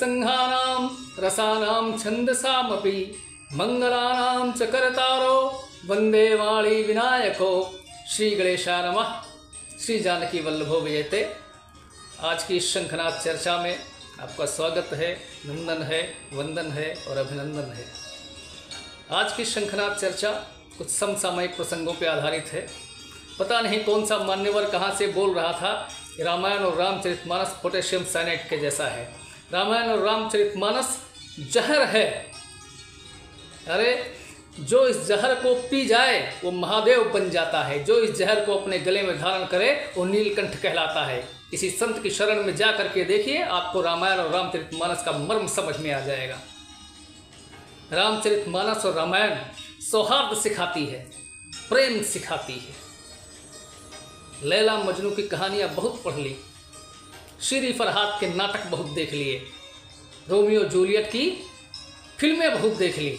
नरसिंहानां रसानां छन्दसामपि मंगलानां च करतारो वंदे वाणी विनायको। श्री गणेशाय नमः। श्री जानकी वल्लभो विजयते। आज की इस शंखनाद चर्चा में आपका स्वागत है, नंदन है, वंदन है और अभिनंदन है। आज की शंखनाद चर्चा कुछ समसामयिक प्रसंगों पर आधारित है। पता नहीं कौन सा मान्यवर कहाँ से बोल रहा था, रामायण और रामचरितमानस पोटेशियम साइनेट के जैसा है। रामायण और रामचरितमानस जहर है। अरे जो इस जहर को पी जाए वो महादेव बन जाता है। जो इस जहर को अपने गले में धारण करे वो नीलकंठ कहलाता है। किसी संत की शरण में जा करके देखिए, आपको रामायण और रामचरितमानस का मर्म समझ में आ जाएगा। रामचरितमानस और रामायण सौहार्द सिखाती है, प्रेम सिखाती है। लैला मजनू की कहानियाँ बहुत पढ़ ली, श्री फरहाद के नाटक बहुत देख लिए, रोमियो जूलियट की फिल्में बहुत देख ली।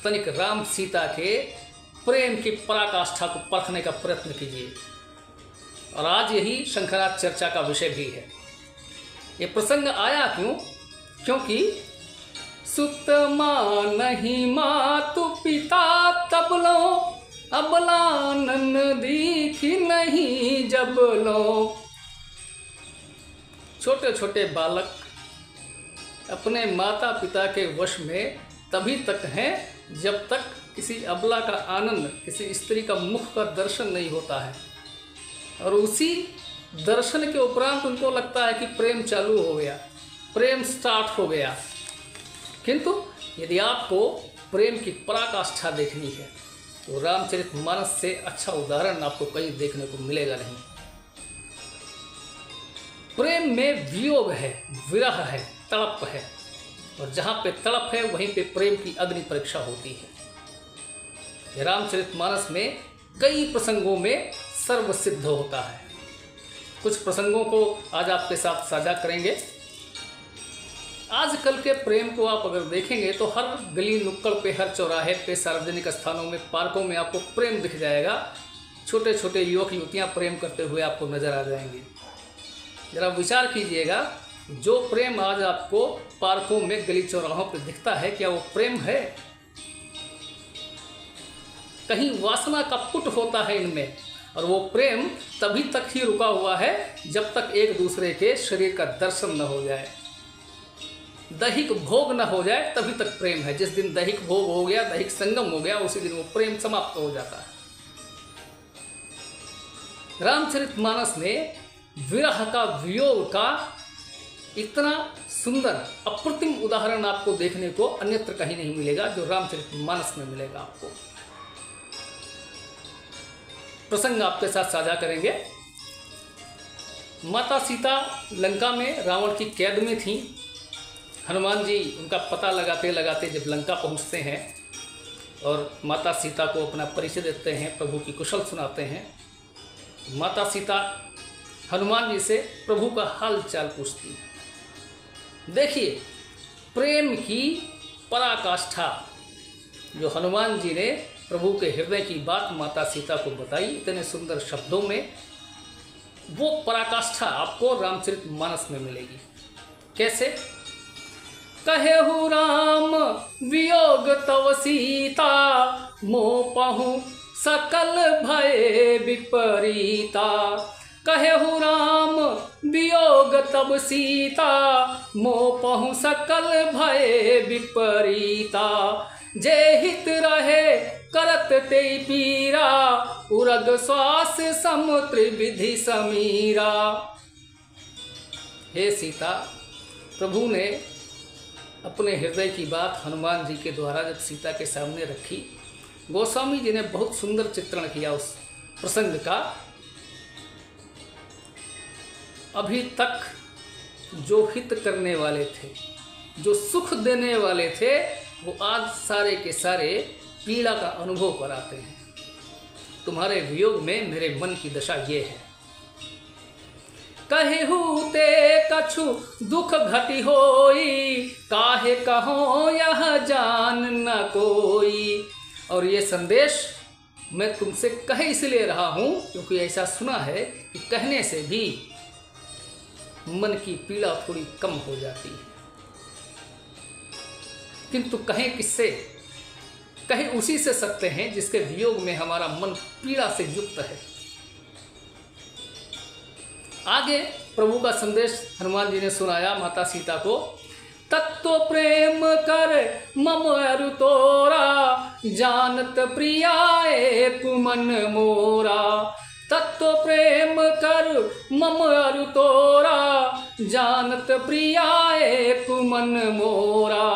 तनिक राम सीता के प्रेम की पराकाष्ठा को परखने का प्रयत्न कीजिए। और आज यही शंखनाद चर्चा का विषय भी है। ये प्रसंग आया क्यों? क्योंकि सुत माँ नहीं मातु पिता तब लो, अबलानन दीखी नहीं जब लो। छोटे छोटे बालक अपने माता पिता के वश में तभी तक हैं जब तक किसी अबला का आनंद, किसी स्त्री का मुख का दर्शन नहीं होता है। और उसी दर्शन के उपरांत उनको लगता है कि प्रेम चालू हो गया, प्रेम स्टार्ट हो गया। किंतु यदि आपको प्रेम की पराकाष्ठा देखनी है तो रामचरितमानस से अच्छा उदाहरण आपको कहीं देखने को मिलेगा नहीं। प्रेम में वियोग है, विरह है, तड़प है, और जहाँ पे तड़प है वहीं पे प्रेम की अग्नि परीक्षा होती है। रामचरितमानस में कई प्रसंगों में सर्वसिद्ध होता है। कुछ प्रसंगों को आज आपके साथ साझा करेंगे। आजकल के प्रेम को आप अगर देखेंगे तो हर गली नुक्कड़ पे, हर चौराहे पे, सार्वजनिक स्थानों में, पार्कों में आपको प्रेम दिख जाएगा। छोटे छोटे युवक युवतियाँ प्रेम करते हुए आपको नजर आ जाएंगे। जरा विचार कीजिएगा, जो प्रेम आज आपको पार्कों में, गली चौराहों पे दिखता है, क्या वो प्रेम है? कहीं वासना का पुट होता है इनमें, और वो प्रेम तभी तक ही रुका हुआ है जब तक एक दूसरे के शरीर का दर्शन न हो जाए, दैहिक भोग न हो जाए, तभी तक प्रेम है। जिस दिन दैहिक भोग हो गया, दैहिक संगम हो गया, उसी दिन वो प्रेम समाप्त हो जाता है। रामचरितमानस में विरह का, वियोग का इतना सुंदर अप्रतिम उदाहरण आपको देखने को अन्यत्र कहीं नहीं मिलेगा जो रामचरितमानस में मिलेगा। आपको प्रसंग आपके साथ साझा करेंगे। माता सीता लंका में रावण की कैद में थी। हनुमान जी उनका पता लगाते लगाते जब लंका पहुंचते हैं और माता सीता को अपना परिचय देते हैं, प्रभु की कुशल सुनाते हैं, माता सीता हनुमान जी से प्रभु का हाल चाल पूछती है। देखिए प्रेम की पराकाष्ठा जो हनुमान जी ने प्रभु के हृदय की बात माता सीता को बताई इतने सुंदर शब्दों में, वो पराकाष्ठा आपको रामचरितमानस में मिलेगी। कैसे? कहेहु राम वियोग तव सीता, मोपहु सकल भय विपरीता। कहेहु राम वियोग तब सीता, मोपहु सकल भय विपरीता। जे हित रहे करत ते पीरा, उरग श्वास समुद्र विधि समीरा। हे सीता, प्रभु ने अपने हृदय की बात हनुमान जी के द्वारा जब सीता के सामने रखी, गोस्वामी जी ने बहुत सुंदर चित्रण किया उस प्रसंग का। अभी तक जो हित करने वाले थे, जो सुख देने वाले थे, वो आज सारे के सारे पीड़ा का अनुभव कराते हैं। तुम्हारे वियोग में मेरे मन की दशा ये है। कहेहु ते कछु दुख घटी होई, काहे कहो यह जान न कोई। और ये संदेश मैं तुमसे कह इसलिए रहा हूँ क्योंकि ऐसा सुना है कि कहने से भी मन की पीड़ा थोड़ी कम हो जाती है। किंतु कहें किससे? कहें उसी से सकते हैं जिसके वियोग में हमारा मन पीड़ा से युक्त है। आगे प्रभु का संदेश हनुमान जी ने सुनाया माता सीता को। तत्व प्रेम कर मम अरु तोरा, जानत प्रियाए तु मन मोरा। तत्व प्रेम कर मम अरु तोरा, जानत प्रियाए तु मन मोरा।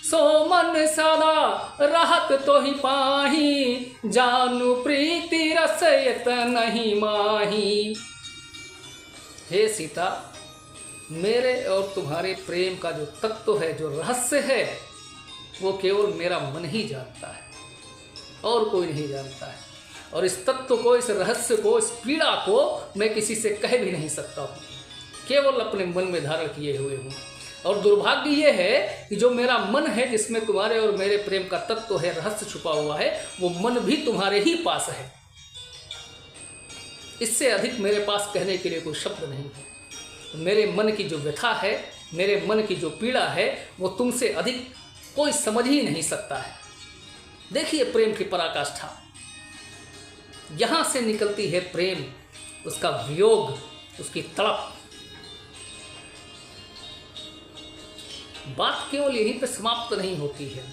सो मन सदा रहत तो ही पाही, जानु प्रीति रस यत नहीं माही। हे सीता, मेरे और तुम्हारे प्रेम का जो तत्व है, जो रहस्य है, वो केवल मेरा मन ही जानता है और कोई नहीं जानता है। और इस तत्व को, इस रहस्य को, इस पीड़ा को मैं किसी से कह भी नहीं सकता हूँ, केवल अपने मन में धारण किए हुए हूँ। और दुर्भाग्य ये है कि जो मेरा मन है, जिसमें तुम्हारे और मेरे प्रेम का तत्व है, रहस्य छुपा हुआ है, वो मन भी तुम्हारे ही पास है। इससे अधिक मेरे पास कहने के लिए कोई शब्द नहीं है। मेरे मन की जो व्यथा है, मेरे मन की जो पीड़ा है, वो तुमसे अधिक कोई समझ ही नहीं सकता है। देखिए प्रेम की पराकाष्ठा, यहाँ से निकलती है प्रेम, उसका वियोग, उसकी तड़प। बात केवल यहीं पे समाप्त नहीं होती है।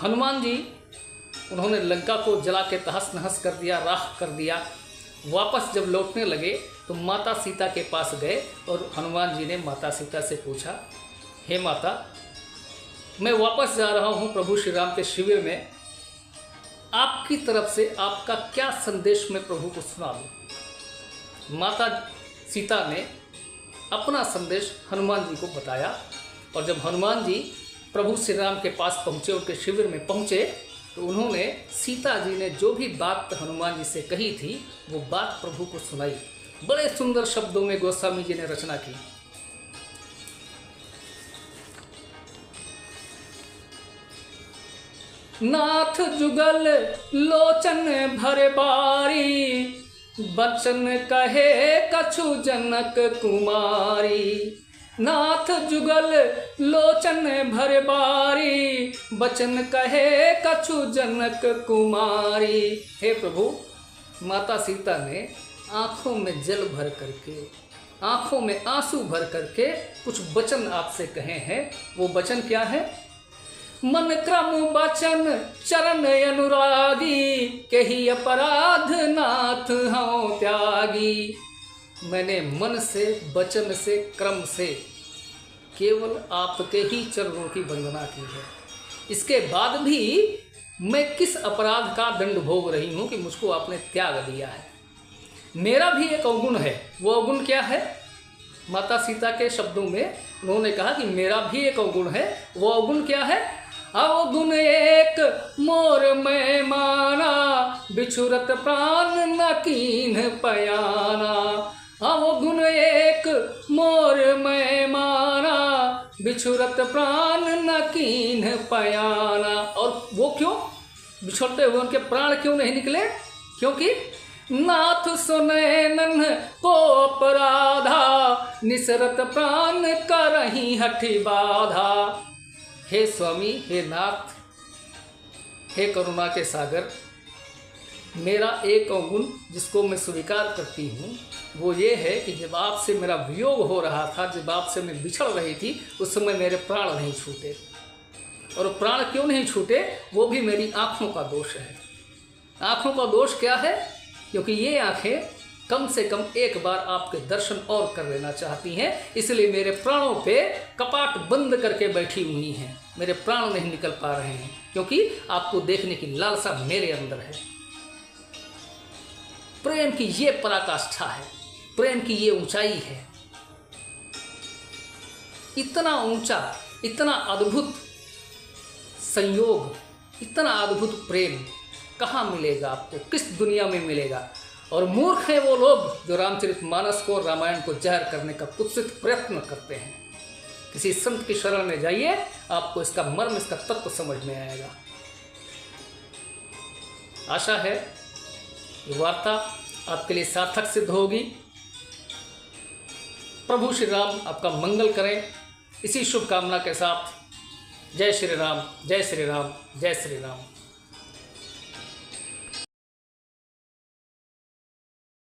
हनुमान जी, उन्होंने लंका को जला के तहस नहस कर दिया, राख कर दिया। वापस जब लौटने लगे तो माता सीता के पास गए और हनुमान जी ने माता सीता से पूछा, हे माता, मैं वापस जा रहा हूँ प्रभु श्री राम के शिविर में, आपकी तरफ से आपका क्या संदेश मैं प्रभु को सुना दूँ। माता सीता ने अपना संदेश हनुमान जी को बताया। और जब हनुमान जी प्रभु श्री राम के पास पहुँचे, उनके शिविर में पहुँचे, तो उन्होंने, सीता जी ने जो भी बात हनुमान जी से कही थी, वो बात प्रभु को सुनाई। बड़े सुंदर शब्दों में गोस्वामी जी ने रचना की। नाथ जुगल लोचन भर बारी, बचन कहे कछु जनक कुमारी। नाथ जुगल लोचन भर बारी, बचन कहे कछु जनक कुमारी। हे प्रभु, माता सीता ने आंखों में जल भर करके, आंखों में आंसू भर करके कुछ वचन आपसे कहे हैं। वो वचन क्या है? मन क्रम बचन चरण अनुरागी, कही अपराध नाथ हूँ त्यागी। मैंने मन से, वचन से, क्रम से केवल आपके ही चरणों की वंदना की है। इसके बाद भी मैं किस अपराध का दंड भोग रही हूँ कि मुझको आपने त्याग दिया है। मेरा भी एक अवगुण है। वो अवगुण क्या है? माता सीता के शब्दों में उन्होंने कहा कि मेरा भी एक अवगुण है। वो अवगुण क्या है? अवगुण एक मोर में माना, बिछुरत प्राण न कीन्ह पयाना। अवगुण एक मोर में माना, बिछुरत प्राण न कीन्ह पयाना। और वो क्यों? बिछुड़ते हुए उनके प्राण क्यों नहीं निकले? क्योंकि नाथ सुने नन्ह को अपराधा, निसरत प्राण करही हठि बाधा। हे स्वामी, हे नाथ, हे करुणा के सागर, मेरा एक अवगुण जिसको मैं स्वीकार करती हूँ वो ये है कि जब आपसे मेरा वियोग हो रहा था, जब आपसे मैं बिछड़ रही थी, उस समय मेरे प्राण नहीं छूटे। और प्राण क्यों नहीं छूटे? वो भी मेरी आँखों का दोष है। आँखों का दोष क्या है? क्योंकि ये आँखें कम से कम एक बार आपके दर्शन और कर लेना चाहती हैं, इसलिए मेरे प्राणों पे कपाट बंद करके बैठी हुई हैं। मेरे प्राण नहीं निकल पा रहे हैं क्योंकि आपको देखने की लालसा मेरे अंदर है। प्रेम की ये पराकाष्ठा है, प्रेम की ये ऊंचाई है। इतना ऊंचा, इतना अद्भुत संयोग, इतना अद्भुत प्रेम कहाँ मिलेगा आपको? किस दुनिया में मिलेगा? और मूर्ख हैं वो लोग जो रामचरितमानस को, रामायण को जहर करने का कुत्सित प्रयत्न करते हैं। किसी संत की शरण में जाइए, आपको इसका मर्म, इसका तत्व समझ में आएगा। आशा है ये वार्ता आपके लिए सार्थक सिद्ध होगी। प्रभु श्री राम आपका मंगल करें। इसी शुभकामना के साथ जय श्री राम, जय श्री राम, जय श्री राम।